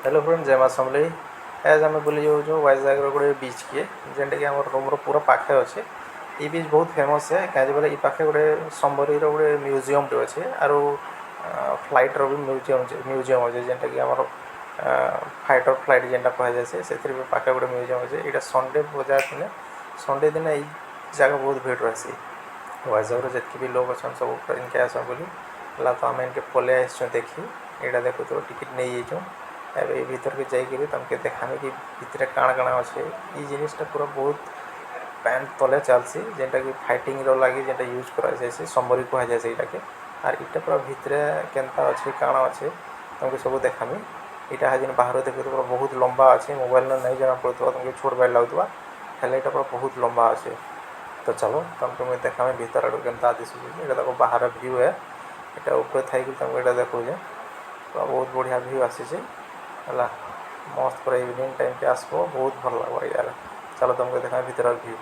Hello friend जय माँ समलेई। As आम बुली जाऊँ वाइजाग्र गोटे बीच किए जेनटा कि आम रूम्र पूरा पाखे अच्छे। ये बीच बहुत फेमस है क्या बोले ये पाखे गोटे संबरी गोटे म्यूजियम टे अच्छे आरो फ्लाइट भी म्यूजियम अच्छे जेनटा कि आम फाइटर फ्लाइट जेनटा कह जाए से पाखे गोटे म्यूजियम अच्छे। यहाँ संडे बजार दिन संडे दिन ये जगह बहुत भीड़ रही वाइजाग्र जितकी भी लोग अच्छा सब इनके आस बोली तो आम इनके पलि आस देखी यहाँ देखो तो टिकेट नहीं जाइए ए भीतर के जाइए तुमके देखामे कि भितर काण काण अच्छे। ये जिनटा पूरा बहुत पैंट तले चलसी जेनटा कि फाइटिंग लगे जेनटा यूज कराए संबरी कह जाए से आर इटा पूरा भितर केनता अच्छे काण अच्छे तुमको सब देखामी। यहाँ जेन बाहर देखो पूरा बहुत लंबा अच्छे मोबाइल नहीं जना पड़ता तुमको छोट बैल लगुआ हेल्ला पूरा बहुत लंबा अच्छे। तो चलो तुमको मुझे देखामी भीतर आड़ के दिशुचे देखो बाहर व्यू है यहाँ ऊपर थी तुमको यहाँ देखो पूरा बहुत बढ़िया व्यू आसी है मस्त पूरा इवनिंग टाइम के आसो बहुत भल लगे यार। चलो तुमको देखा भीतर व्यू।